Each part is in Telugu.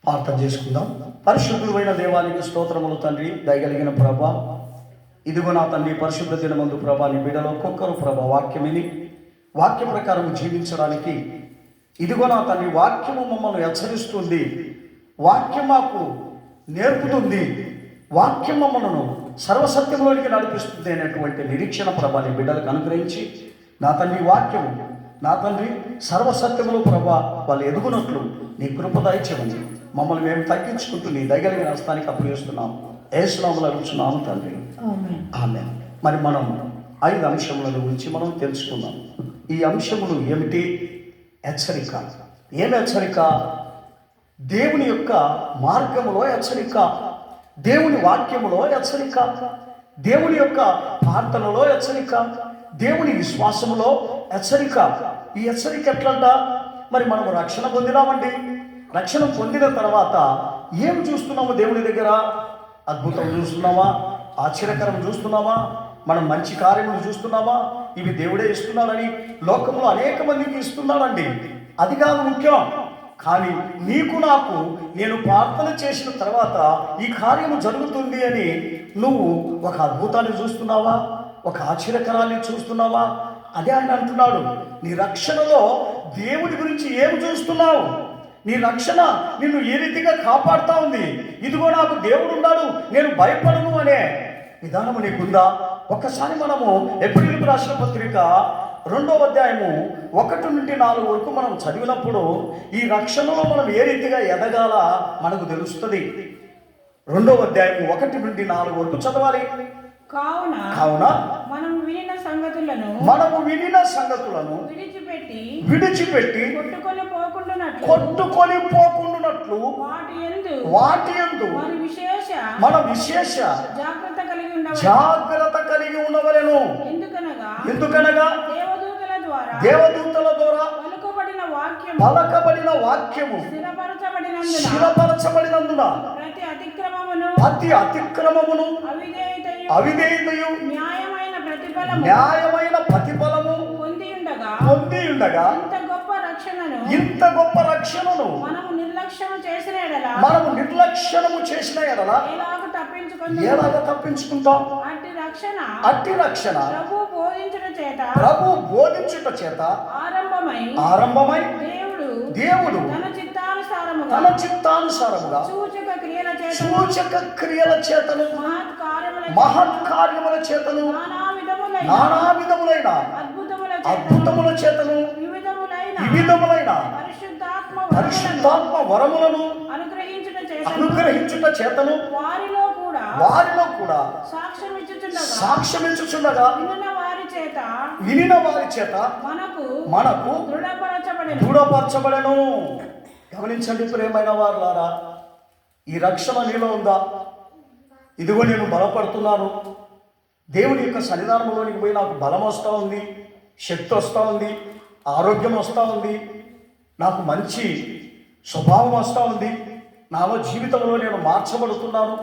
ప్రార్థన చేసుకుందాం. పరిశుద్ధుడైన దేవానికి స్తోత్రములు తండ్రి, దయగలిగిన ప్రభా, ఇదిగో నా తండ్రి పరిశుద్ధ దినమందు ప్రభా, నీ బిడ్డలో ఒక్కొక్కరు ప్రభా వాక్యమిని వాక్య ప్రకారం జీవించడానికి ఇదిగో నా తండ్రి వాక్యము మమ్మల్ని హెచ్చరిస్తుంది, వాక్యం మాకు నేర్పుతుంది, వాక్యం మమ్మలను సర్వసత్యంలోనికి నడిపిస్తుంది అనేటువంటి నిరీక్షణ ప్రభా నీ బిడ్డలకు అనుగ్రహించి నా తండ్రి వాక్యము నా తండ్రి సర్వసత్యములు ప్రభా వాళ్ళు ఎదుగునట్లు నీ కృప దయచేయండి. మమ్మల్ని మేము తగ్గించుకుంటూ నీ దగ్గరికి హస్తానికి అప్పగిస్తున్నాం. యేసునామములో అడుగుతున్నాము తండ్రి, ఆమేన్. మరి మనం 5 అంశముల గురించి మనం తెలుసుకుందాం. ఈ అంశములు ఏమిటి? హెచ్చరిక. ఏమి హెచ్చరిక? దేవుని యొక్క మార్గములో హెచ్చరిక, దేవుని వాక్యములో హెచ్చరిక, దేవుని యొక్క ప్రార్థనలో హెచ్చరిక, దేవుని విశ్వాసములో హెచ్చరిక. ఈ హెచ్చరిక ఎట్లంట? మరి మనం రక్షణ పొందినామండి. రక్షణ పొందిన తర్వాత ఏం చూస్తున్నాము? దేవుని దగ్గర అద్భుతం చూస్తున్నామా? ఆశ్చర్యకరం చూస్తున్నామా? మనం మంచి కార్యములు చూస్తున్నామా? ఇవి దేవుడే ఇస్తున్నాడని లోకంలో అనేక మందికి ఇస్తున్నాడండి. అది కాదు ముఖ్యం. కానీ నీకు నాకు నేను ప్రార్థన చేసిన తర్వాత ఈ కార్యము జరుగుతుంది అని నువ్వు ఒక అద్భుతాన్ని చూస్తున్నావా? ఒక ఆశ్చర్యకరాన్ని చూస్తున్నావా? అదే ఆయన అంటున్నాడు, నీ రక్షణలో దేవుడి గురించి ఏం చూస్తున్నావు? నీ రక్షణ నిన్ను ఏ రీతిగా కాపాడుతూ ఉంది? ఇదిగో నాకు దేవుడు ఉన్నాడు, నేను భయపడను అనే విధానము నీకుందా? ఒక్కసారి మనము ఎబ్రీయులకు రాసిన పత్రిక 2వ అధ్యాయము 1 నుండి 4 వరకు మనం చదివినప్పుడు ఈ రక్షణలో మనం ఏ రీతిగా ఎదగాల మనకు తెలుస్తుంది. 2వ అధ్యాయము 1 నుండి 4 వరకు చదవాలి. కావున మనము వినిన సంగతులను విడిచిపెట్టి కొట్టుకొని పోకుండునట్లు వాటి యందు మన విశేష జాగ్రత్త కలిగి ఉండవలెను. ఎందుకనగా దేవదూతల ద్వారా పలకబడిన వాక్యము స్థిరపరచబడినందున ప్రతి అతిక్రమమును అవిధేయతయు న్యాయమైన ప్రతిఫలము పొంది ఉండగా ఇంత గొప్ప రక్షణను మనము నిర్లక్ష్యము చేసిన ఎడల ఎలాగ తప్పించుకుంటాం? అట్టి రక్షణ ప్రభు బోధించుట చేత ఆరంభమై దేవుడు తన చిత్తానుసారముగా సూచక క్రియల చేతను మహత్ కార్యముల చేతను నానా విధములైన అద్భుతముల చేతను వివిధములైన పరిశుద్ధాత్మ వరములను అనుగ్రహించుట చేతను వారిలో కూడా సాక్ష్యమిచ్చుచుండగా వినిన వారి చేత మనకు దృఢపరచబడెను. గమనించండి ప్రియమైన వారులారా, ఈ రక్షణ నీలో ఉందా? ఇదిగో నేను బలపడుతున్నాను, దేవుని యొక్క సన్నిధానంలోనికి పోయి నాకు బలం వస్తూ ఉంది, శక్తి వస్తూ ఉంది, ఆరోగ్యం వస్తూ ఉంది, నాకు మంచి స్వభావం వస్తూ ఉంది, నాలో జీవితంలో నేను మార్చబడుతున్నాను,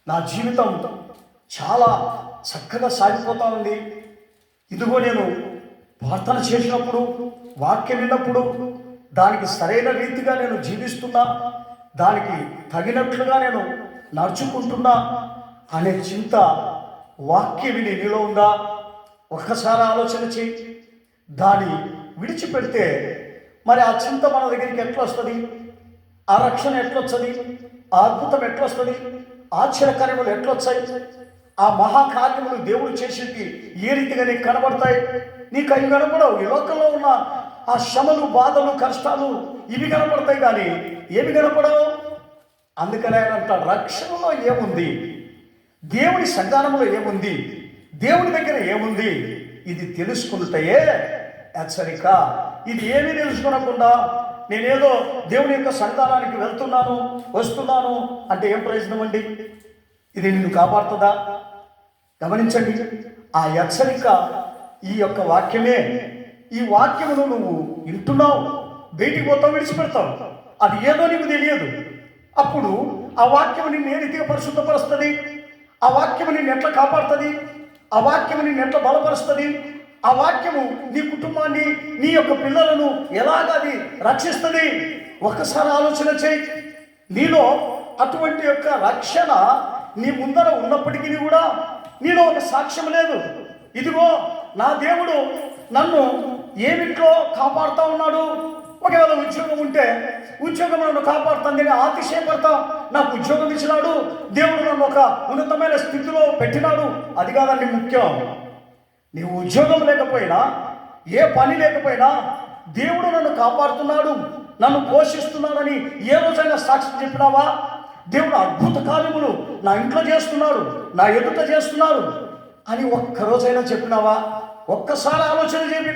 నా జీవితం చాలా చక్కగా సాగిపోతూ ఉంది. ఇదిగో నేను ప్రార్థన చేసినప్పుడు, వాక్యం విన్నప్పుడు దానికి సరైన రీతిగా నేను జీవిస్తున్నా, దానికి తగినట్లుగా నేను నడుచుకుంటున్నా అనే చింత వాక్యం విని నీలో ఉందా? ఒక్కసారి ఆలోచన చేయి. దాన్ని విడిచిపెడితే మరి ఆ చింత మన దగ్గరికి ఎట్లా వస్తుంది? ఆ రక్షణ ఎట్లొస్తుంది? ఆ అద్భుతం ఎట్లొస్తుంది? ఆశ్చర్యకార్యములు ఎట్లొచ్చాయి? ఆ మహాకార్యములు దేవుడు చేసేది ఏ రీతిగా నీకు కనబడతాయి? నీకు అవి కనపడవు. ఈ లోకంలో ఉన్న ఆ శ్రమలు, బాధలు, కష్టాలు ఇవి కనపడతాయి, కానీ ఏమి కనపడవు. అందుకనే ఆయన అంటాడు, రక్షణలో ఏముంది, దేవుని సంధానంలో ఏముంది, దేవుని దగ్గర ఏముంది, ఇది తెలుసుకుంటాయే హెచ్చరిక. ఇది ఏమీ తెలుసుకోనకుండా నేనేదో దేవుని యొక్క సంతానానికి వెళ్తున్నాను వస్తున్నాను అంటే ఏం ప్రయోజనం అండి? ఇది నిన్ను కాపాడుతుందా? గమనించండి, ఆ హెచ్చరిక ఈ యొక్క వాక్యమే. ఈ వాక్యమును నువ్వు వింటున్నావు, బయటికి పోతావు, విడిచిపెడతావు, అది ఏదో నీకు తెలియదు. అప్పుడు ఆ వాక్యము నిన్ను ఏ రీతిగా పరిశుద్ధపరుస్తుంది? ఆ వాక్యము నిన్ను ఎట్లా కాపాడుతుంది? ఆ వాక్యము నిన్ను ఎట్లా బలపరుస్తుంది? ఆ వాక్యము నీ కుటుంబాన్ని, నీ యొక్క పిల్లలను ఎలాగది రక్షిస్తుంది? ఒక్కసారి ఆలోచన చేయి. నీలో అటువంటి యొక్క రక్షణ నీ ముందర ఉన్నప్పటికీ కూడా నీలో ఒక సాక్ష్యం లేదు. ఇదిగో నా దేవుడు నన్ను ఏమిట్లో కాపాడుతూ ఉన్నాడు. ఒకవేళ ఉద్యోగం ఉంటే ఉద్యోగం నన్ను కాపాడుతుంది, అతిశయపడతాం. నాకు ఉద్యోగం ఇచ్చినాడు, దేవుడు నన్ను ఒక ఉన్నతమైన స్థితిలో పెట్టినాడు. అది కాదండి ముఖ్యం. నీవు ఉద్యోగం లేకపోయినా, ఏ పని లేకపోయినా దేవుడు నన్ను కాపాడుతున్నాడు, నన్ను పోషిస్తున్నాడని ఏ రోజైనా సాక్షి చెప్పినావా? దేవుడు అద్భుత కార్యములు నా ఇంట్లో చేస్తున్నాడు, నా ఎదుట చేస్తున్నాడు అని ఒక్కరోజైనా చెప్పినావా? ఒక్కసారి ఆలోచన చేయండి.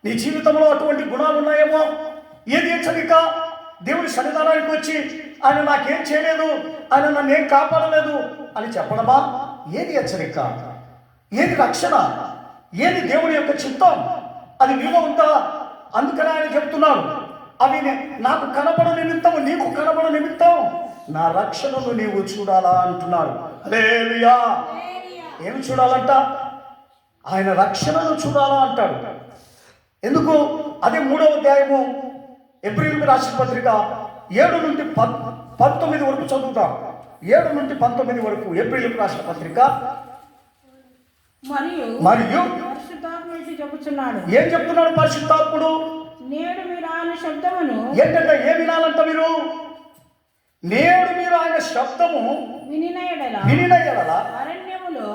నీ జీవితంలో అటువంటి గుణాలు ఉన్నాయేమో. ఏది హెచ్చరిక? దేవుడి సన్నిధానానికి వచ్చి ఆయన నాకేం చేయలేదు, ఆయన నన్ను ఏం కాపాడలేదు అని చెప్పడమా? ఏది హెచ్చరిక? ఏది రక్షణ? ఏది దేవుని యొక్క చిత్తం? అది నీలో ఉందా? అందుకని ఆయన చెప్తున్నాడు, అవి నాకు కనబడ నిమిత్తం, నీకు కనబడ నిమిత్తం నా రక్షణను నీవు చూడాలా అంటున్నాడు. హల్లెలూయా. ఏమి చూడాలంట? ఆయన రక్షణను చూడాలా అంటాడు. ఎందుకు? అదే 3వ అధ్యాయము ఎబ్రీయులకు రాసిన పత్రిక 7 నుండి 19 వరకు చదువుతాం. 7 నుండి 19 వరకు ఎబ్రీయులకు రాసిన పత్రిక. మరియు ఏం చెప్తున్నాడు పరిశుద్ధాత్ముడు? నేడు మీరు ఆయన శబ్దమును ఏంటంటే ఏం వినాలంట మీరు? నేడు మీరు ఆయన శబ్దము వినిన ఎడల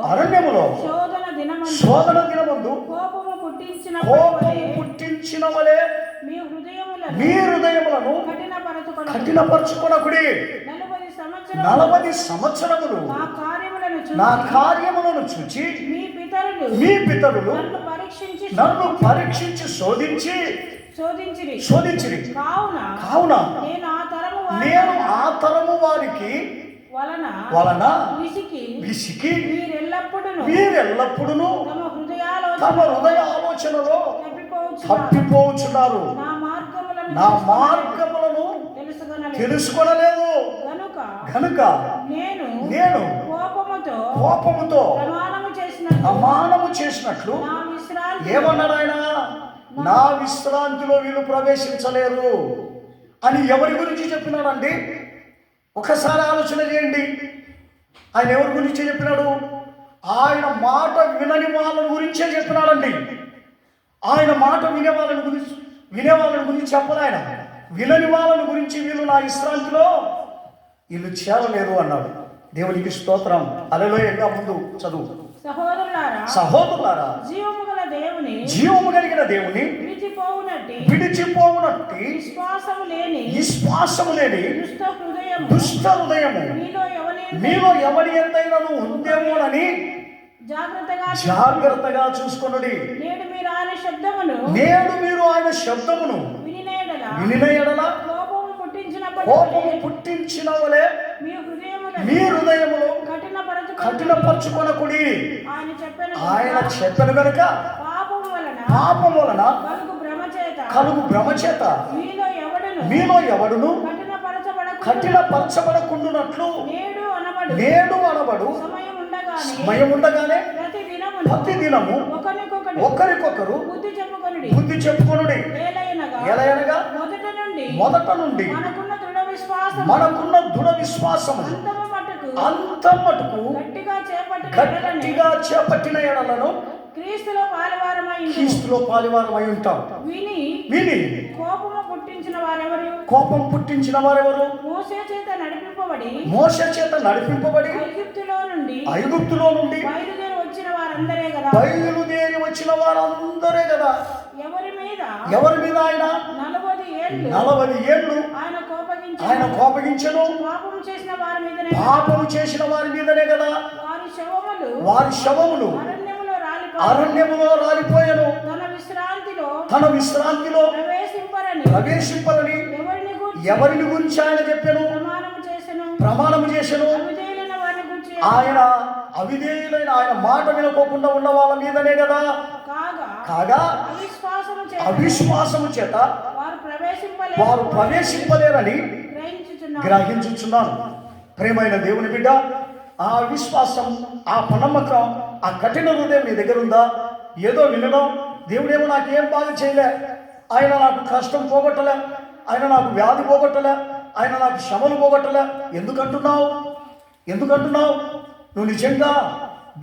అరణ్యములో శోధన దినమందు కోపము పుట్టించిన వలె మీ హృదయములను కఠినపరచుకొనకుడి. 40 సంవత్సరములు నా కార్యములను చూచి మీ పితరులు నన్ను పరీక్షించి శోధించిరి. కావున నేను ఆ తరము వారికి వలన విసికి వీరెల్లప్పుడూ తమ హృదయ ఆలోచనలో తప్పిపోచున్నారు, నా మార్గములను తెలుసుకొనలేదు కనుక నేను కోపముతో ప్రమాణము చేసినట్లు ఏమన్నాడు ఆయన? నా విశ్రాంతిలో వీళ్ళు ప్రవేశించలేరు అని ఎవరి గురించి చెప్పినాడండి? ఒకసారి ఆలోచన చేయండి. ఆయన ఎవరి గురించి చెప్పినాడు? ఆయన మాట వినని వాళ్ళ గురించే చెప్పినాడండి. ఆయన మాట వినేవాళ్ళని గురించి చెప్పదు ఆయన. వినని వాళ్ళని గురించి వీళ్ళు నా విశ్రాంతిలో వీళ్ళు చేరలేరు అన్నాడు. దేవునికి స్తోత్రం. హల్లెలూయా. ముందు చదువు. సహోదరులారా, జీవము కలిగిన దేవుని విడిచిపోవునట్టి విశ్వాసము లేని దుష్ట హృదయము మీలో ఎవరి ఎంతైనాను ఉందేమోనని జాగ్రత్తగా చూసుకొనుడి. నేడు మీరు ఆయన శబ్దమును వినిన ఎడల కోపము పుట్టించిన వలె మీ హృదయములో కఠినపరచుకొనకుడి. ఆయన చెప్పను గనుక పాపం వలన కలుగు భ్రమ చేత మీలో ఎవడును కఠినపరచబడకుండునట్లు నేడు అనబడు సమయం ఉండగానే ప్రతి దినము ఒకరికొకరు బుద్ధి చెప్పుకొనుడి. ఎలయనగా మొదట నుండి మనకున్న దృఢ విశ్వాసము అంత మటుకు గట్టిగా చేపట్టిన ఎడలను క్రీస్తులో పాలివారమై ఉంటాం. విని కోపం పుట్టించిన వారెవరు? మోషే చేత నడిపింపబడి ఐగుప్తులో నుండి బయలుదేరి వచ్చిన వారందరే కదా. ఎవరి మీద ఆయన 40 ఏళ్ళు ఆయన కోపగించను. పాపము చేసిన వారి మీదనే కదా. వారి శవములు అరణ్యములో రాలిపోయాను. తన విశ్రాంతిలో ప్రవేశింపరని ఎవరిని గురించి ఆయన చెప్పాను? ప్రమాణము చేశాను. ఆయన అవిధేయులైన ఆయన మాట వినుకోకుండా ఉన్న వాళ్ళ మీదనే కదా. కాగా అవిశ్వాసము చేత వారు ప్రవేశింపలేరని గ్రహించుచున్నాను. ప్రేమైన దేవుని బిడ్డ, ఆ విశ్వాసం, ఆ నమ్మకం, ఆ కఠిన హృదయం నీ దగ్గర ఉందా? ఏదో వినడం, దేవుడేమో నాకేం బాగా చేయలే, ఆయన నాకు కష్టం పోగొట్టలే, ఆయన నాకు వ్యాధి పోగొట్టలే, ఆయన నాకు శ్రమలు పోగొట్టలే. ఎందుకంటున్నావు? నువ్వు నిజంగా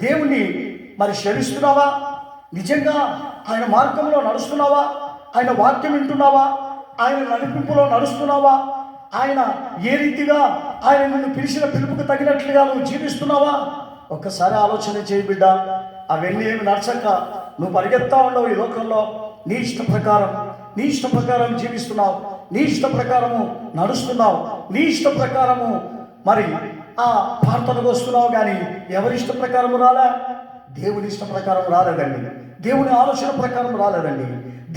దేవుణ్ణి మరి శ్రమిస్తున్నావా? నిజంగా ఆయన మార్గంలో నడుస్తున్నావా? ఆయన వాక్యం వింటున్నావా? ఆయన నడిపింపులో నడుస్తున్నావా? ఆయన ఏ రీతిగా ఆయన నిన్ను పిలిచిన పిలుపుకు తగినట్లుగా నువ్వు జీవిస్తున్నావా? ఒక్కసారి ఆలోచన చేయి బిడ్డ. అవన్నీ ఏమి నడచక నువ్వు పరిగెత్తా ఉండవు ఈ లోకంలో. నీ ఇష్ట ప్రకారం జీవిస్తున్నావు, నీ ఇష్ట ప్రకారము నడుస్తున్నావు, నీ ఇష్ట ప్రకారము మరి ఆ ప్రార్థనకు వస్తున్నావు. కానీ ఎవరి ఇష్ట ప్రకారము రాలే? దేవుని ఇష్ట ప్రకారం రాలేదండి, దేవుని ఆలోచన ప్రకారం రాలేదండి,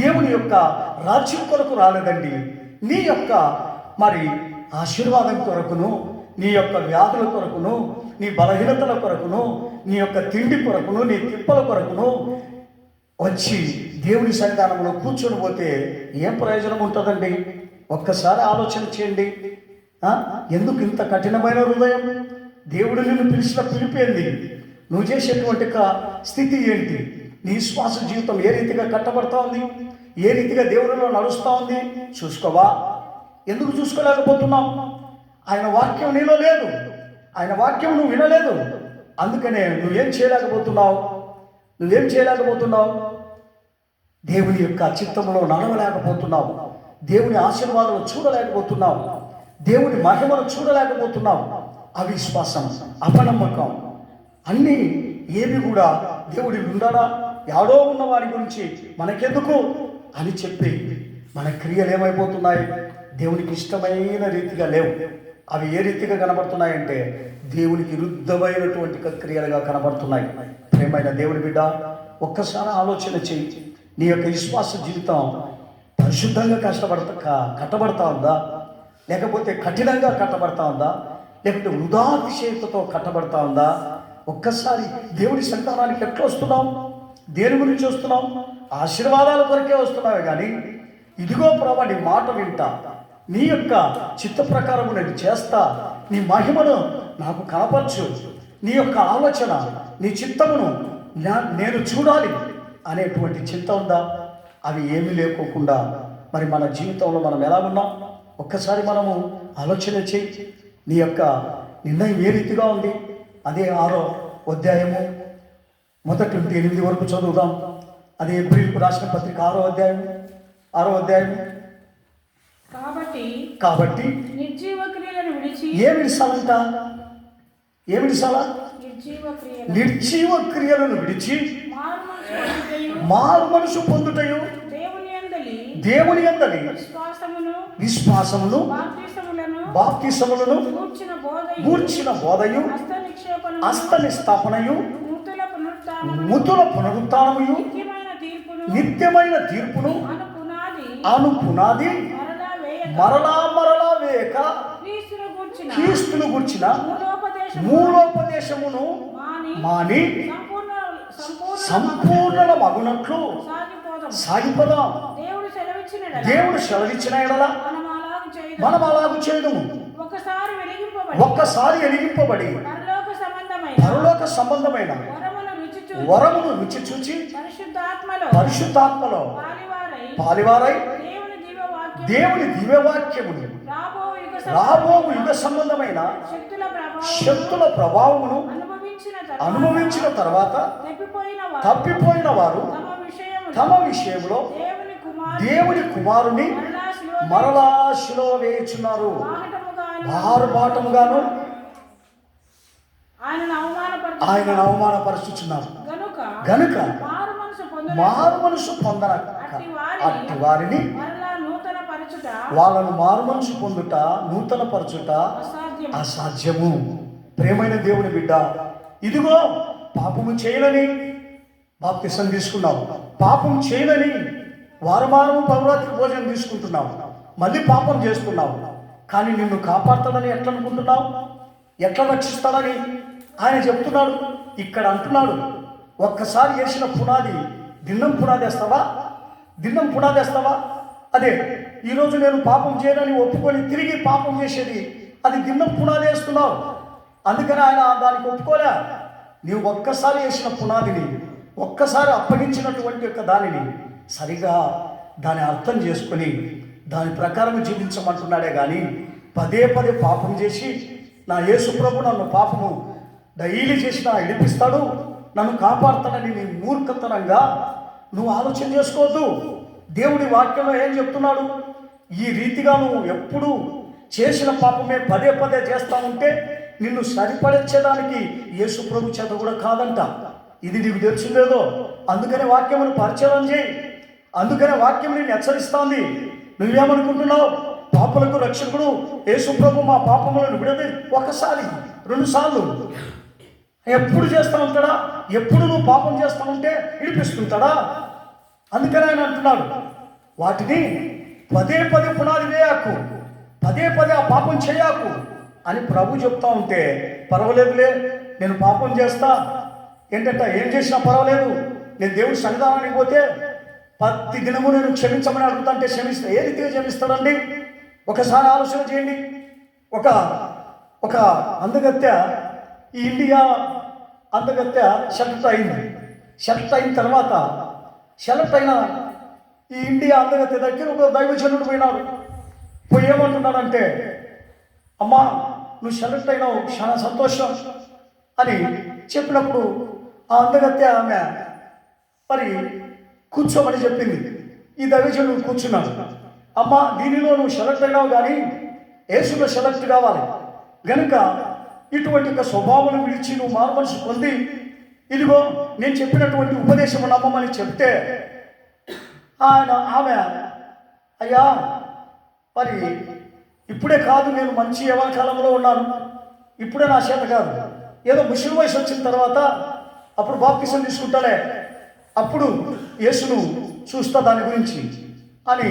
దేవుని యొక్క రాజ్యం కొరకు రాలేదండి. నీ యొక్క మరి ఆశీర్వాదం కొరకును, నీ యొక్క వ్యాధుల కొరకును, నీ బలహీనతల కొరకును, నీ యొక్క తిండి కొరకును, నీ తిప్పల కొరకును వచ్చి దేవుని సన్నిధానంలో కూర్చొని పోతే ఏం ప్రయోజనం ఉంటుందండి? ఒక్కసారి ఆలోచన చేయండి. ఎందుకు ఇంత కఠినమైన హృదయం? దేవుడు నిన్ను పిలిచిన పిలిపేంది? నువ్వు చేసేటువంటి స్థితి ఏంటి? నీ శ్వాస జీవితం ఏ రీతిగా కట్టబడతా ఉంది? ఏ రీతిగా దేవుడిలో నడుస్తూ ఉంది? చూసుకోవా? ఎందుకు చూసుకోలేకపోతున్నావు? ఆయన వాక్యం నీలో లేదు, ఆయన వాక్యం నువ్వు వినలేదు. అందుకనే నువ్వేం చేయలేకపోతున్నావు? దేవుని యొక్క చిత్తంలో నడవలేకపోతున్నావు, దేవుని ఆశీర్వాదాలు చూడలేకపోతున్నావు, దేవుని మహిమను చూడలేకపోతున్నావు. అవిశ్వాసం, అపనమ్మకం అన్నీ ఏవి కూడా దేవుడి ఉండడా? యాడో ఉన్న వారి గురించి మనకెందుకు అని చెప్పి మన క్రియలు ఏమైపోతున్నాయి? దేవునికి ఇష్టమైన రీతిగా లేవు. అవి ఏ రీతిగా కనబడుతున్నాయంటే దేవునికి విరుద్ధమైనటువంటి క్రియలుగా కనబడుతున్నాయి. ప్రేమైన దేవుని బిడ్డ, ఒక్కసారి ఆలోచన చేయి. నీ యొక్క విశ్వాస జీవితం పరిశుద్ధంగా కట్టబడతా ఉందా? లేకపోతే కఠినంగా కట్టబడతా ఉందా? లేకపోతే వృధాతిశయతతో కట్టబడతా ఉందా? ఒక్కసారి దేవుడి సంతానానికి ఎట్లా వస్తున్నాం? దేని గురించి వస్తున్నాం? ఆశీర్వాదాల కొరకే వస్తున్నావే కానీ ఇదిగో ప్రభా నీ మాట వింటా, నీ యొక్క చిత్త ప్రకారము నేను చేస్తా, నీ మహిమను నాకు కనపరచు, నీ యొక్క ఆలోచన, నీ చిత్తమును నేను చూడాలి అనేటువంటి చింత ఉందా? అవి ఏమీ లేకోకుండా మరి మన జీవితంలో మనం ఎలా ఉన్నాం? ఒక్కసారి మనము ఆలోచన చేయి. నీ యొక్క నిర్ణయం ఏ రీతిగా ఉంది? అదే 6వ అధ్యాయము 1 నుండి 8 వరకు చదువుదాం. అదే ఏప్రిల్కు రాసిన పత్రిక 6వ అధ్యాయం. కాబట్టి నిర్జీవ క్రియలను విడిచి నిర్జీవ క్రియలను విడిచి మారు మనసు పొందుటయు దేవుని యందలి విశ్వాసమును బాప్తిసములను గూర్చిన బోధయు హస్త నిస్థాపనయు ముతుల పునరుత్థానముయు నిత్యమైన తీర్పును అను పునాది మరలా వేయక క్రీస్తును గూర్చిన మూలోపదేశమును మాని సంపూర్ణ మగునట్లు సాగిపోదాం. దేవుడు సెలవిచ్చిన ఎడల మనం అలాగు చేయడము. ఒక్కసారి వెలిగింపబడి పరలోక సంబంధమైన వరమును రుచి చూచి పరిశుద్ధాత్మలో పాలివారై దేవుని దివ్యవాక్యమును రాబో యుగ సంబంధమైన శక్తుల ప్రభావమును అనుభవించిన తర్వాత తప్పిపోయిన వారు తమ విషయంలో దేవుని కుమారుని మరలా శిలువ వేయుచున్నారు. బారుబాటముగాను ఆయనను అవమానపరుచుచున్నారు. గనుక మారు మనసు పొందన అట్టి వారిని వాళ్ళను మారు మనసు పొందుట నూతన పరచుట అసాధ్యము. ప్రేమైన దేవుని బిడ్డ, ఇదిగో పాపము చేయనని బాప్తిసం తీసుకున్నావు, పాపం చేయనని వారమానము పౌరాత్రి భోజనం తీసుకుంటున్నావు, మళ్ళీ పాపం చేస్తున్నావు. కానీ నిన్ను కాపాడుతాడని ఎట్లా అనుకుంటున్నావు? ఎట్లా రక్షిస్తాడని ఆయన చెప్తున్నాడు. ఇక్కడ అంటున్నాడు, ఒక్కసారి వేసిన పునాది దిన్నం పునాదేస్తావా? అదే ఈరోజు నేను పాపం చేయనని ఒప్పుకొని తిరిగి పాపం చేసేది అది దిన్నం పునాదేస్తున్నావు. అందుకని ఆయన దానికి ఒప్పుకోలే. నీవు ఒక్కసారి వేసిన పునాదిని, ఒక్కసారి అప్పగించినటువంటి యొక్క దానిని సరిగా దాన్ని అర్థం చేసుకొని దాని ప్రకారం జీవించమంటున్నాడే కానీ పదే పదే పాపం చేసి నా యేసు ప్రభు నన్ను పాపము డైలీ చేసి నా విడిపిస్తాడు, నన్ను కాపాడుతాడని నీ మూర్ఖతనంగా నువ్వు ఆలోచన చేసుకోవద్దు. దేవుడి వాక్యంలో ఏం చెప్తున్నాడు? ఈ రీతిగా నువ్వు ఎప్పుడు చేసిన పాపమే పదే పదే చేస్తా ఉంటే నిన్ను సరిపడేదానికి యేసు ప్రభు చేత కూడా కాదంట. ఇది నీకు తెలిసిందేదో. అందుకనే వాక్యమును పరిచయం చేయి. అందుకనే వాక్యం నేను హెచ్చరిస్తోంది. నువ్వేమనుకుంటున్నావు? పాపలకు రక్షకుడు యేసు ప్రభు మా పాపములను విడది ఒకసారి 2 సార్లు ఎప్పుడు చేస్తూ ఉంటాడా? ఎప్పుడు నువ్వు పాపం చేస్తూ ఉంటే విడిపిస్తుంటాడా? అందుకని ఆయన అంటున్నాడు, వాటిని పదే పదే పునాది వేయకు, పదే పదే ఆ పాపం చేయకు అని ప్రభు చెప్తా ఉంటే, పర్వాలేదులే నేను పాపం చేస్తా, ఏంటంటే ఏం చేసినా పర్వాలేదు, నేను దేవుడి సన్నిధానానికి పోతే ప్రతి దినము నేను క్షమించమని అడుగుతాంటే క్షమిస్తా. ఏ రీతిగా క్షమిస్తాడండి? ఒకసారి ఆలోచన చేయండి. ఒక అందగత్తె, ఈ ఇండియా అందగత్తె సెలెక్ట్ అయింది. సెలెక్ట్ అయిన తర్వాత సెలెక్ట్ అయిన ఈ ఇండియా అందగత్తె దగ్గర ఒక దైవజనుడు పోయినాడు. పోయి ఏమంటున్నాడంటే, అమ్మా నువ్వు సెలెక్ట్ అయినావు, చాలా సంతోషం అని చెప్పినప్పుడు ఆ అందగత్తె ఆమె మరి కూర్చోమని చెప్పింది. ఈ దైవజనుడు కూర్చున్నాడు. అమ్మా దీనిలో నువ్వు సెలెక్ట్ అయినావు, కానీ యేసులో సెలెక్ట్ కావాలి గనుక ఇటువంటి ఒక స్వభావం విడిచి నువ్వు మారుమనసు పొంది ఇదిగో నేను చెప్పినటువంటి ఉపదేశం నమ్మమని చెప్తే ఆమె అయ్యా మరి ఇప్పుడే కాదు, నేను మంచి యవ్వన కాలంలో ఉన్నాను, ఇప్పుడే నా చేత కాదు, ఏదో ముసలి వయసు వచ్చిన తర్వాత అప్పుడు బాప్తిసం తీసుకుంటాలే, అప్పుడు యేసును చూస్తా దాని గురించి అని,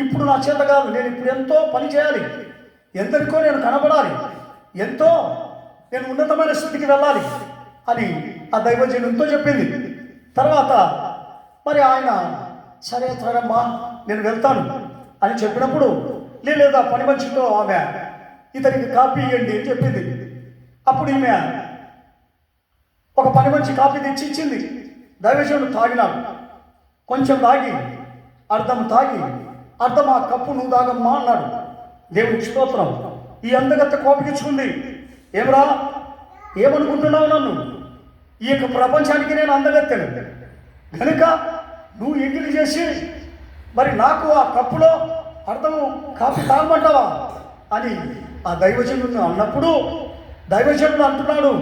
ఇప్పుడు నా చేత కాదు, నేను ఇప్పుడు ఎంతో పని చేయాలి, ఎందరికో నేను కనబడాలి, ఎంతో నేను ఉన్నతమైన స్థితికి వెళ్ళాలి అని ఆ దైవజనునితో చెప్పింది. తర్వాత మరి ఆయన సరే సరేమ్మా నేను వెళ్తాను అని చెప్పినప్పుడు లేదా పని మనిషితో ఆమె ఇతనికి కాపీ ఇవ్వండి అని చెప్పింది. అప్పుడు ఈమె ఒక పని మనిషి కాపీ తెచ్చి ఇచ్చింది. దైవజనుడు తాగినాడు. కొంచెం తాగి అర్థం ఆ కప్పు నువ్వు తాగమ్మా అన్నాడు. దేవుడికి స్తోత్రం. ఈ అందగత్తె కోపగించుకుంది. ఏమరా ఏమనుకుంటున్నావు నన్ను? ఈ యొక్క ప్రపంచానికి నేను అందగత్తెను కనుక నువ్వు ఎంగిలి చేసి మరి నాకు ఆ కప్పులో అర్థము కాపీ తాగమంటావా అని ఆ దైవజనుడు అన్నప్పుడు దైవజనుడు అంటున్నాడు,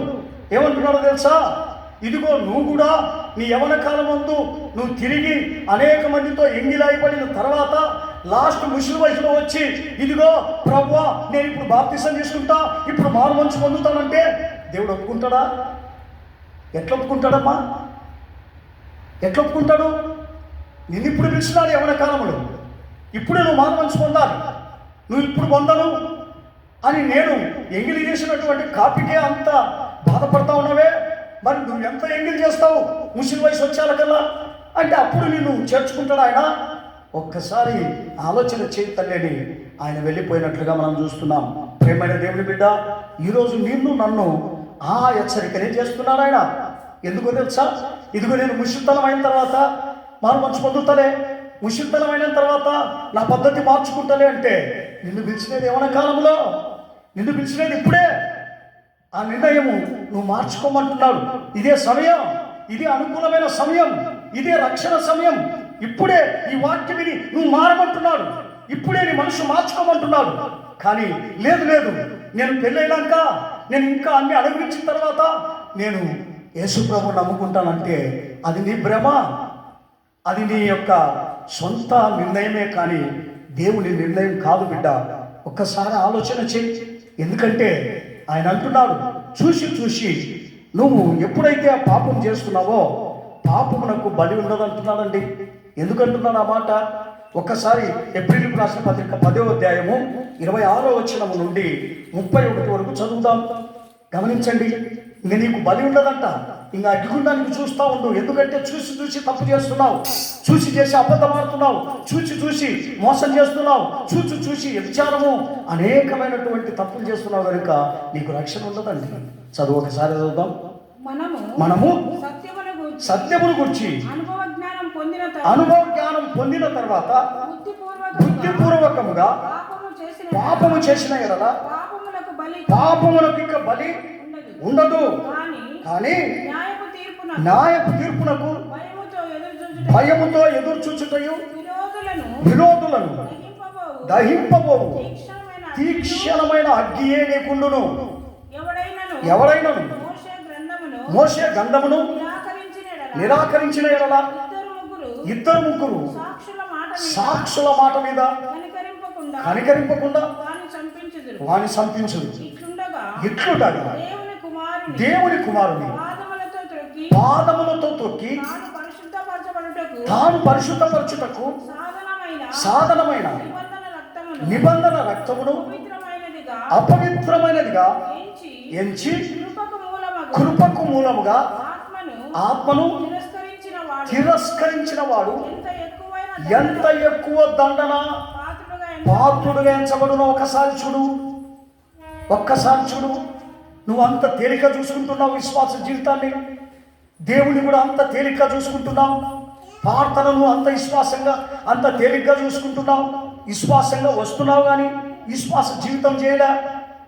ఏమంటున్నాడో తెలుసా? ఇదిగో నువ్వు కూడా నీ యవ్వన కాలం ముందు నువ్వు తిరిగి అనేక మందితో ఎంగిలాయిపడిన తర్వాత లాస్ట్ ముసలి వయసులో వచ్చి ఇదిగో ప్రభువా నేను ఇప్పుడు బాప్తిసం తీసుకుంటా, ఇప్పుడు మారు మనసు పొందుతానంటే దేవుడు ఒప్పుకుంటాడా? ఎట్లా ఒప్పుకుంటాడమ్మా? ఎట్లా ఒప్పుకుంటాడు? నిన్ను ఇప్పుడు పిలిచినాడు యవ్వన కాలంలో, ఇప్పుడే నువ్వు మారు మనసు పొందాలి, నువ్వు ఇప్పుడు పొందను అని నేను ఎంగిలి చేసినటువంటి కాపీకే అంత బాధపడతా ఉన్నావే, మరి నువ్వు ఎంత ఎంగిల్ చేస్తావు ముసలి వయసు వచ్చాకల్లా అంటే అప్పుడు నిన్ను చేర్చుకుంటాడు ఆయన? ఒక్కసారి ఆలోచన చేయి తల్లిని ఆయన వెళ్ళిపోయినట్లుగా మనం చూస్తున్నాం. ప్రేమైన దేవుని బిడ్డ, ఈరోజు నిన్ను నన్ను ఆ హెచ్చరికనే చేస్తున్నాడు ఆయన. ఎందుకో తెలుసా? ఇదిగో నేను ముషితనం అయిన తర్వాత మారు మనసు పొందుతలే, ముషితనం అయిన తర్వాత నా పద్ధతి మార్చుకుంటలే అంటే నిన్ను పిలిచినది యవ్వన కాలంలో, నిన్ను పిలిచినది ఇప్పుడే. ఆ నిర్ణయము నువ్వు మార్చుకోమంటున్నాడు. ఇదే సమయం, ఇదే అనుకూలమైన సమయం, ఇదే రక్షణ సమయం. ఇప్పుడే ఈ వాక్యం విని నువ్వు మారమంటున్నాడు, ఇప్పుడే నీ మనసు మార్చుకోమంటున్నాడు. కానీ లేదు నేను పెళ్ళైనాక నేను ఇంకా అన్ని అనుభవించిన తర్వాత నేను యేసు ప్రభువుని నమ్ముకుంటానంటే అది నీ భ్రమ, అది నీ యొక్క సొంత నిర్ణయమే కానీ దేవుని నిర్ణయం కాదు బిడ్డ. ఒక్కసారి ఆలోచన చెయ్యి. ఎందుకంటే ఆయన అంటున్నాడు, చూసి నువ్వు ఎప్పుడైతే ఆ పాపం చేస్తున్నావో పాపమునకు బలి ఉండదంటున్నాడండి. ఎందుకంటున్నాడు ఆ మాట? ఒక్కసారి ఏప్రిల్ రాసిన పత్రిక 10వ అధ్యాయము 26వ వచనము నుండి 31 వరకు చదువుదాం. గమనించండి. నేను నీకు బలి ఉండదంట, ఇంకా అడ్డుకుండా నీకు చూస్తూ ఉండు. ఎందుకంటే చూసి తప్పు చేస్తున్నావు, చూసి చేసి అబద్ధం ఆడుతున్నావు, చూసి మోసం చేస్తున్నావు, చూసి వ్యభిచారము అనేకమైనటువంటి తప్పులు చేస్తున్నావు కనుక నీకు రక్షణ ఉండదండి. చదువు ఒకసారి చదువుదాం. మనము సత్యమును గురించి అనుభవ జ్ఞానం పొందిన తర్వాత బుద్ధిపూర్వకముగా పాపము చేసిన ఎడల పాపములకు బలి పాపములకు ఇక బలి ఉండదు. ఉండదు. కానీ కానీ న్యాయపు తీర్పునకు న్యాయపు తీర్పునకు భయముతో ఎదురు భయముతో ఎదురు చూచుటయు విరోధులను విరోధులను దహింపబోవు దహింపబోవు తీక్షణమైన తీక్షణమైన అగ్గియే నీకుండును. ఎవడైనను ఎవడైనను మోషే గ్రంథమును మోషే గంధమును నిరాకరించిన ఎడల నిరాకరించిన ఎడల ఇద్దరు ముగ్గురు ఇద్దరు ముగ్గురు సాక్షుల మాట మీద సాక్షుల మాట మీద కనికరింపకుండా కనికరింపకుండా వాని చంపించుదురు. వాని సంపించుదు. ఇట్లుండగా ఇట్లుండగా దేవుని దేవుని కుమారుని కుమారుని పాదములతో త్రొక్కి పాదములతో తొక్కి తాను తాను పరిశుద్ధపరచబడుటకు పరిశుద్ధపరచుటకు సాధనమైన సాధనమైన నిబంధన రక్తమును నిబంధన రక్తమును అపవిత్రమైనదిగా ఎంచి ఎంచి కృపకు మూలముగా ఆత్మను ఆత్మను తిరస్కరించిన వాడు ఎంత ఎక్కువ దండన పాత్రుడుగా ఎంచబడును. ఒక్కసారి చూడు. నువ్వు అంత తేలిక చూసుకుంటున్నావు విశ్వాస జీవితాన్ని. దేవుని కూడా అంత తేలిక చూసుకుంటున్నావు. ప్రార్థనను అంత విశ్వాసంగా అంత తేలిగ్గా చూసుకుంటున్నావు. విశ్వాసంగా వస్తున్నావు కానీ విశ్వాస జీవితం చేయలే.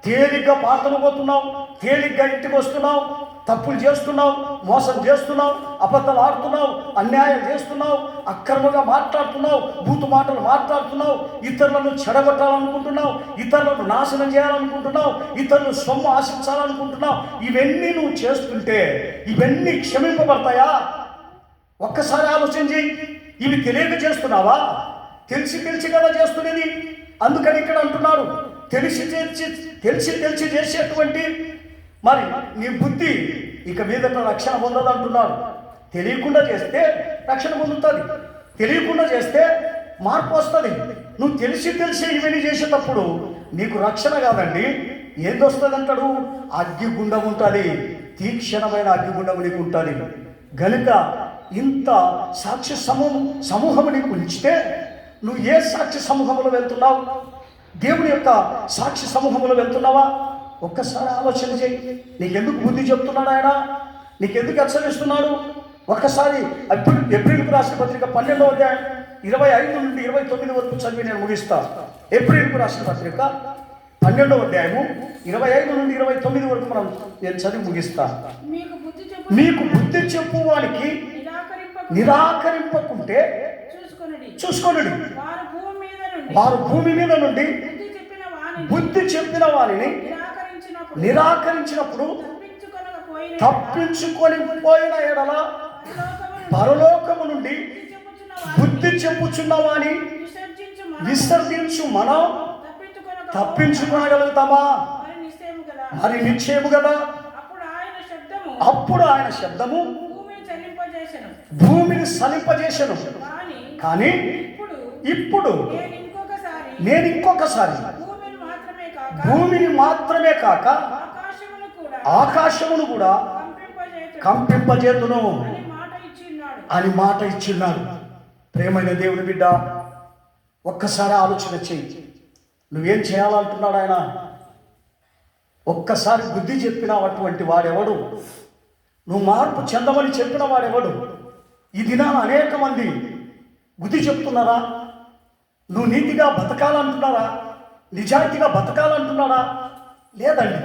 తేలిగ్గా ప్రార్థన పోతున్నావు, తేలిగ్గా ఇంటికి వస్తున్నావు, తప్పులు చేస్తున్నావు, మోసం చేస్తున్నావు, అబద్ధాలు ఆడుతున్నావు, అన్యాయం చేస్తున్నావు, అక్రమంగా మాట్లాడుతున్నావు, బూతు మాటలు మాట్లాడుతున్నావు, ఇతరులను చెడగొట్టాలనుకుంటున్నావు, ఇతరులను నాశనం చేయాలనుకుంటున్నావు, ఇతరులను సొమ్ము ఆశించాలనుకుంటున్నావు. ఇవన్నీ నువ్వు చేస్తుంటే ఇవన్నీ క్షమింపబడతాయా? ఒక్కసారి ఆలోచన చేయి. ఇవి తెలియక చేస్తున్నావా? తెలిసి కదా చేస్తున్నది. అందుకని ఇక్కడ అంటున్నాడు, తెలిసి చేసేటువంటి మరి నీ బుద్ధి ఇక మీదట రక్షణ పొందదు అంటున్నాడు. తెలియకుండా చేస్తే రక్షణ పొందుతుంది, తెలియకుండా చేస్తే మార్పు వస్తుంది. నువ్వు తెలిసి ఇవన్నీ చేసేటప్పుడు నీకు రక్షణ కాదండి, ఏంది వస్తుంది అంటాడు? అగ్గిగుండం ఉంటుంది, తీక్షణమైన అగ్గిగుండం నీకు ఉంటుంది. గనుక ఇంత సాక్షి సమూహము నీకు ఉంచితే నువ్వు ఏ సాక్షి సమూహంలో వెళ్తున్నావు? దేవుని యొక్క సాక్షి సమూహంలో వెళ్తున్నావా? ఒక్కసారి ఆలోచన చేయి. నీకెందుకు బుద్ధి చెప్తున్నాడు ఆయన? నీకెందుకు హెచ్చరిస్తున్నాడు? ఒక్కసారి ఏప్రిల్కు రాసిన పత్రిక 12వ అధ్యాయం 25 నుండి 29 వరకు చదివి నేను ముగిస్తాను. ఏప్రిల్కు రాసిన పత్రిక 12వ అధ్యాయము 25 నుండి 29 వరకు నేను చదివి ముగిస్తాను. మీకు బుద్ధి చెప్పు వానికి నిరాకరింపకుంటే చూసుకొనుడి. వారు భూమి మీద నుండి బుద్ధి చెప్పిన వారిని నిరాకరించినప్పుడు తప్పించుకొని పోయిన ఎడల పరలోకము నుండి బుద్ధి చెప్పుచున్న వాని విసర్జించు మనం తప్పించుకోగలుగుతామా? మరి నిశ్చయము కదా. అప్పుడు ఆయన శబ్దము భూమిని సలింపజేసెను. కానీ ఇప్పుడు నేను ఇంకొకసారి భూమిని మాత్రమే కాక ఆకాశమును కూడా కంపింపజేతును అని మాట ఇచ్చిన్నాడు. ప్రేమైన దేవుని బిడ్డ, ఒక్కసారి ఆలోచన చెయ్యి. నువ్వేం చేయాలంటున్నాడు ఆయన? ఒక్కసారి బుద్ధి చెప్పిన అటువంటి వాడెవడు? నువ్వు మార్పు చెందమని చెప్పిన వాడెవడు? ఈ దినాన అనేక మంది బుద్ధి చెప్తున్నారా? నువ్వు నీతిగా బతకాలంటున్నారా? నిజాయితీగా బతకాలంటున్నారా? లేదండి.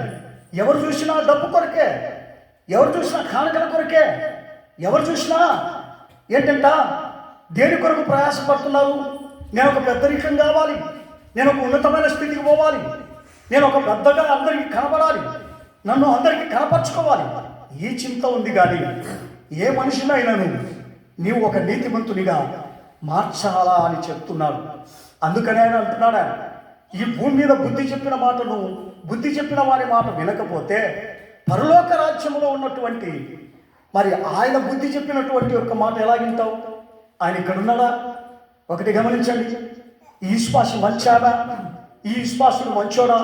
ఎవరు చూసినా డబ్బు కొరకే, ఎవరు చూసినా కానుకల కొరకే, ఎవరు చూసినా ఏంటంట దేని కొరకు ప్రయాసపడుతున్నారు? నేను ఒక పెద్దరికం కావాలి, నేను ఒక ఉన్నతమైన స్థితికి పోవాలి, నేను ఒక పెద్దగా అందరికీ కనపడాలి, నన్ను అందరికీ కనపరుచుకోవాలి. ఈ చింత ఉంది. కానీ ఏ మనిషినైనాను నీవు ఒక నీతిమంతునిగా మార్చాలా అని చెప్తున్నాడు. అందుకనే ఆయన అంటున్నాడా, ఈ భూమి మీద బుద్ధి చెప్పిన మాటను, బుద్ధి చెప్పిన వారి మాట వినకపోతే పరలోక రాజ్యంలో ఉన్నటువంటి మరి ఆయన బుద్ధి చెప్పినటువంటి ఒక మాట ఎలా వింటావు? ఆయన ఇక్కడ ఉన్నాడా? ఒకటి గమనించండి. ఈ విశ్వాసం మంచాడా, ఈ విశ్వాసుడు మంచోడా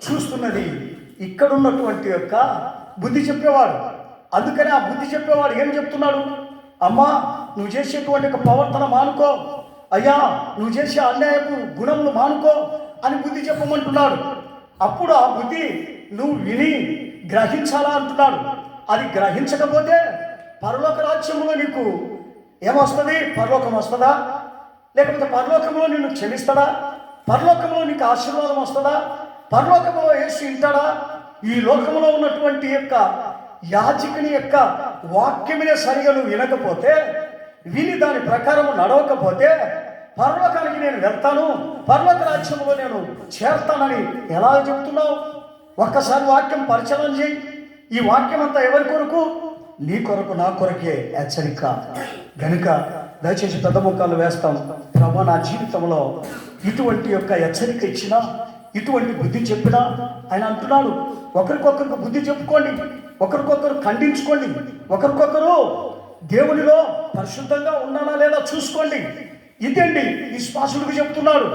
చూస్తున్నది ఇక్కడున్నటువంటి యొక్క బుద్ధి చెప్పేవాడు. అందుకనే ఆ బుద్ధి చెప్పేవాడు ఏం చెప్తున్నాడు? అమ్మా, నువ్వు చేసేటువంటి ఒక ప్రవర్తన మానుకో, అయ్యా నువ్వు చేసే అన్యాయపు గుణములు మానుకో అని బుద్ధి చెప్పమంటున్నాడు. అప్పుడు ఆ బుద్ధి నువ్వు విని గ్రహించాలా అంటున్నాడు. అది గ్రహించకపోతే పరలోక రాజ్యంలో నీకు ఏమొస్తుంది? పరలోకం వస్తుందా? లేకపోతే పరలోకంలో నిన్ను క్షమిస్తాడా? పరలోకంలో నీకు ఆశీర్వాదం వస్తుందా? పరలోకంలో యేసు వింటాడా? ఈ లోకంలో ఉన్నటువంటి యొక్క యాజకుని యొక్క వాక్యమునే సరిగా నువ్వు వినకపోతే, విని దాని ప్రకారం నడవకపోతే, పరలోకానికి నేను వెళ్తాను, పరలోక రాజ్యంలో నేను చేరతానని ఎలా చెప్తున్నావు? ఒక్కసారి వాక్యం పరిచయం చేయి. ఈ వాక్యం అంతా ఎవరి కొరకు? నీ కొరకు, నా కొరకే హెచ్చరిక. గనుక దయచేసి పెద్ద ముఖాలు వేస్తాం. ప్రభు, నా జీవితంలో ఇటువంటి యొక్క హెచ్చరిక ఇచ్చినా, ఇటువంటి బుద్ధి చెప్పినా, ఆయన అంటున్నాడు, ఒకరికొకరికి బుద్ధి చెప్పుకోండి, ఒకరికొకరు ఖండించుకోండి, ఒకరికొకరు దేవునిలో పరిశుద్ధంగా ఉన్నానా లేదా చూసుకోండి. ఇదండి ఈ శ్వాసుడికి చెప్తున్నాడు.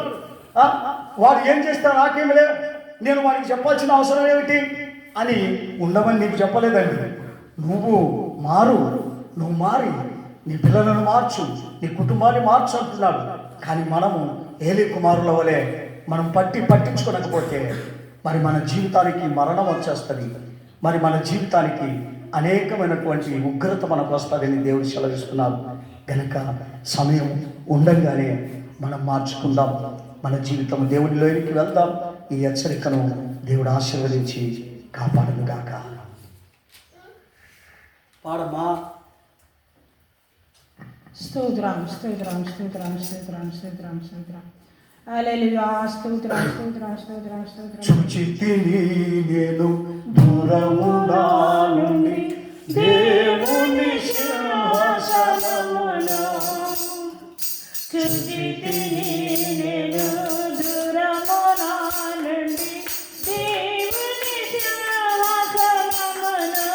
వాడు ఏం చేస్తా నాకేమి లేదు, నేను వాడికి చెప్పాల్సిన అవసరం ఏమిటి అని ఉండమని నీకు చెప్పలేదండి. నువ్వు మారి నీ పిల్లలను మార్చు, నీ కుటుంబాన్ని మార్చు అంటున్నాడు. కానీ మనము ఏలీ కుమారుల వలె మనం పట్టించుకోకపోతే మరి మన జీవితానికి మరణం వచ్చేస్తుంది. మరి మన జీవితానికి అనేకమైనటువంటి ఉగ్రత మనకు వస్తుందని దేవుడు సెలవిస్తున్నారు. కనుక సమయం ఉండంగానే మనం మార్చుకుందాం, మన జీవితం దేవుడిలోనికి వెళ్దాం. ఈ హెచ్చరికను దేవుడు ఆశీర్వదించి కాపాడుగాక. పాడమ్మా. స్తోత్రం స్తోత్రం స్తోత్రం స్తోత్రం స్తోత్రం స్తోత్రం. హల్లెలూయా. స్తోత్రం స్తోత్రం స్తోత్రం స్తోత్రం. చూచితిని నేను దూరమునా నుండి దేవుని సింహాసనమును, చూచితిని నేను దూరమునా నుండి దేవుని సింహాసనమును,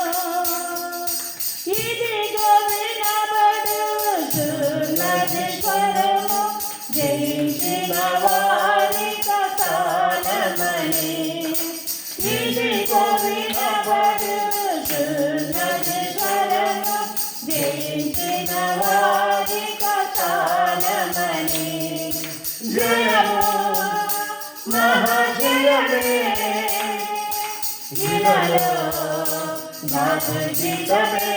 ఇదిగో వినబడుచున్నది స్వరము, జయించిన వారి కథనమని. ఇదిగో వినబడుచున్నది స్వరము, జయించిన వారి కథనమని. జయము మహాజయమే, ఇలలో నాకు జీతమే.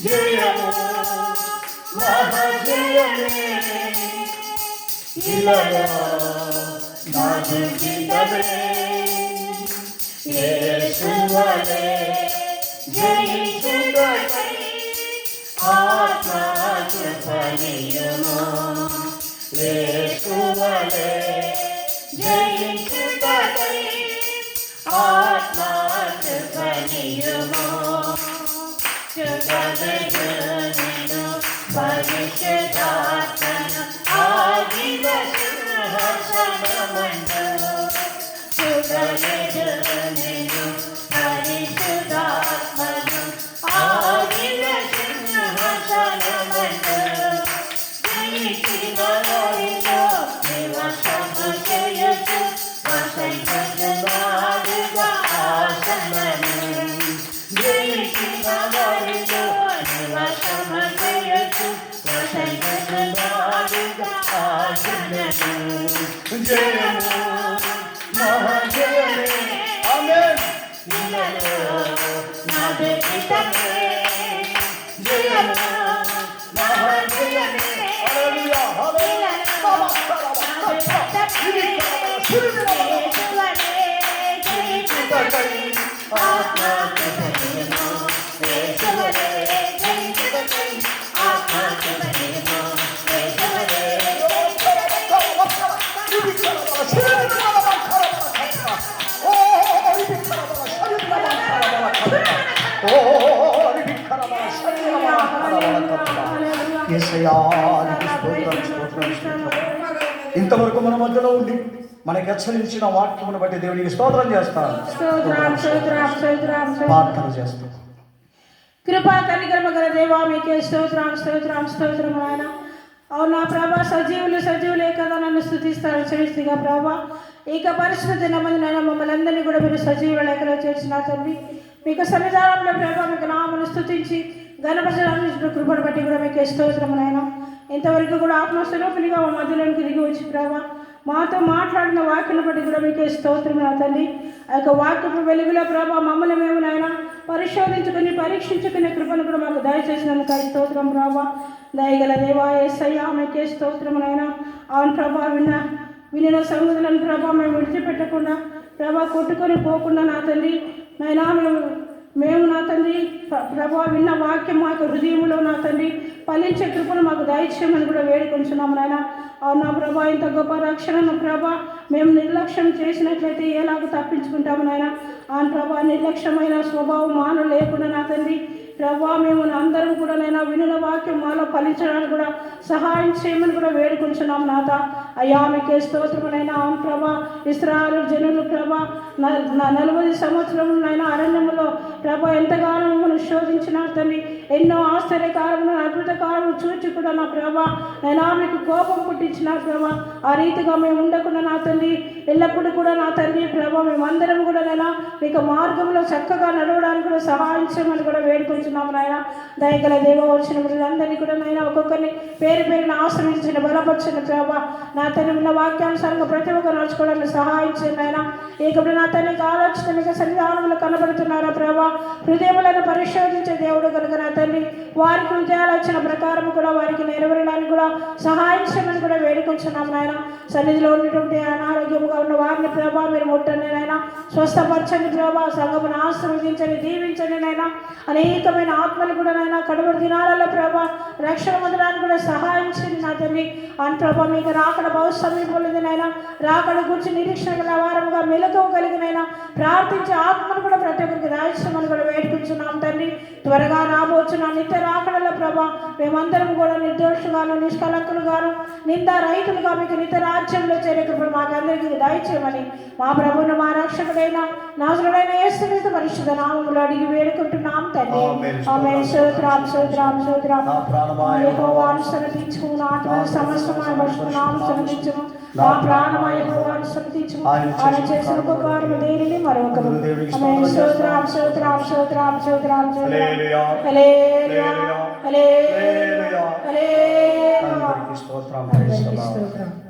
జయము మహాజయమే, ఇలలో నాకు జీతమే. యేసు వలె జయించుటకై ఆత్మకు పనియుము. యేసు వలె జయించుటకై ఆత్మకు పనియుము. చుగవెను పరిశుద్ధాత్మను ఆదివ సింహాసనమందు, చుగవెను పరిశుద్ధాత్మను ఆదివ సింహాసనమందు, జయించిన వారితో నివాసము చేయుచు వసంతకుమారుగా ఆసనము. జయించిన వారితో నివాసము చేయుచు వసంతకుమారుగా ఆసనము. జయము మహాజయమే. ఆమేన్. ఇలలో నాదు జీతమే. జయము మహాజయమే. హల్లెలూయా హల్లెలూయా. ఇంతవరకు మన మధ్యలో ఉండి మనకి హెచ్చరించిన వాక్యమును బట్టి దేవునికి స్తోత్రం చేస్తాను. ప్రార్థన చేస్తాం. కృపా కనికరమ గల దేవా, మీకే స్తోత్రం స్తోత్రం స్తోత్రం ఆయన. అవునా ప్రభా, సజీవులే కదా నన్ను స్తుతిస్తారు చేస్తుగా ప్రభా. ఇక పరిస్థితి నమ్మది నాయన, మమ్మల్ని అందరినీ కూడా మీరు సజీవ లేఖలో చేర్చిన తండ్రి, మీకు సన్నిధానంలో ప్రభా మీకు నామను స్తుతించి గణపరచడానికి కృపను బట్టి కూడా మీకే స్తోత్రం నాయన. ఇంతవరకు కూడా ఆత్మస్వరూపునిగా మా మధ్యలోకి దిగి వచ్చి ప్రభా మాతో మాట్లాడిన వాక్యం బట్టి కూడా మీకే స్తోత్రం నా తల్లి. ఆ యొక్క వాక్యపు వెలుగులో ప్రభా మమ్మల్ని మేము నాయన పరిశోధించుకుని పరీక్షించుకునే కృపను కూడా మాకు దయచేసినందుకు స్తోత్రం ప్రభా. దయగల దేవా యేసయ్యా మీకే స్తోత్రం నాయన. అవును ప్రభా, విన్న వినిన సంగతులను ప్రభా మేము విడిచిపెట్టకుండా ప్రభా కొట్టుకొని పోకుండా నా తండ్రి నైనా మేము నా తండ్రి ప్రభా విన్న వాక్యం మాకు హృదయంలో నా తండ్రి ఫలించే కృపను మాకు దయచేయమని కూడా వేడుకొంచున్నాము నాయన. నా ప్రభా ఇంత గొప్ప రక్షణను ప్రభా మేము నిర్లక్ష్యం చేసినట్లయితే ఎలాగ తప్పించుకుంటాము నాయన. ఆ ప్రభా నిర్లక్ష్యమైన స్వభావం మాను లేకుండా నా తండ్రి ప్రభా మేము అందరం కూడా నైనా వినుల వాక్యం మాలో ఫలించడానికి కూడా సహాయం చేయమని కూడా వేడుకుంటున్నాం నాథ. అయ్యా మీకే స్తోత్రమునైనా. అవును ప్రభా ఇశ్రాయేలు జనులు ప్రభా 40 సంవత్సరములైనా అరణ్యములో ప్రభా ఎంతగానో మిమ్మల్ని శోధించినారు తండ్రి. ఎన్నో ఆశ్చర్యకారములు అద్భుత కారములు చూచి కూడా నా ప్రభా నైనా మీకు కోపం పుట్టించినారు ప్రభా. ఆ రీతిగా మేము ఉండకుండా నా తండ్రి ఎల్లప్పుడూ కూడా నా తండ్రి ప్రభా మేమందరం కూడా నైనా మీకు మార్గంలో చక్కగా నడవడానికి కూడా సహాయం చేయమని కూడా వేడుకుంటున్నాము నాయన. దయగల దేవ వచ్చిన వీళ్ళందరినీ కూడా నైనా ఒక్కొక్కరిని పేరు పేరున ఆశ్రయించిన బలపరిచిన ప్రభా నా తండ్రి ఉన్న వాక్యానుసారంగా ప్రతి ఒక్కరు నడుచుకోవడానికి సహాయం చేయండి నాయన. ఇకప్పుడు నా తండ్రికి ఆలోచన మీకు సన్నిధానంలో కనబడుతున్నారా ప్రభా. హృదయములను పరిశోధించే దేవుడు కనుక నా తండ్రి వారికి హృదయాలు వచ్చిన ప్రకారం కూడా వారికి నెరవేరడానికి కూడా సహాయం చేయమని కూడా వేడుకుంటున్నాము నాయన. సన్నిధిలో ఉన్నటువంటి అనారోగ్యముగా ఉన్న వారిని ప్రభా మీరు ముట్టండి నాయన. స్వస్థపరచండి ప్రభా. సంఘమును ఆశీర్వదించండి, దీవించండి నాయన. అనేకమైన ఆత్మలు కూడా నాయన కడవరి దినాలలో ప్రభా రక్షణ పొందడానికి కూడా సహాయం చేయండి నా తండ్రి. అని ప్రభా మీకు రాకడ బహు సమీపంలో నాయన రాకడ గురించి నిరీక్షణ గల వారముగా మెలకువగలిగినైనా ప్రార్థించే ఆత్మను కూడా ప్రతి ఒక్కరికి దాయిస్తామని కూడా వేడుకుంటున్నాం తండ్రి. త్వరగా రాబోచున్న నిత్య రాకడల ప్రభా మేమందరం కూడా నిర్దోషుగాను నిష్కలంకులుగాను నిందా రైతులుగా మీకు నిత్య రాజ్యంలో చేరేటప్పుడు మాకందరికీ దయచేయమని మా ప్రభువును మా రక్షకుడైన నాజరుడైన యేసుక్రీస్తు పరిశుద్ధ నామములో అడిగి వేడుకుంటున్నాం తండ్రి. ఆమేన్. స్తోత్రం స్తోత్రం స్తోత్రం. యెహోవాను స్తుతించుము, నా ఆత్మను సమస్తమైన పరిశుద్ధనామమును స్తుతించుము. నా ప్రాణమా యెహోవాను స్తుతించుము. ఆయన చేసిన ఉపకారము దేనిని మరొకరు. ఆమేన్. స్తోత్రం స్తోత్రం స్తోత్రం స్తోత్రం. హల్లెలూయా హల్లెలూయా హల్లెలూయా హల్లెలూయా. స్తోత్రం.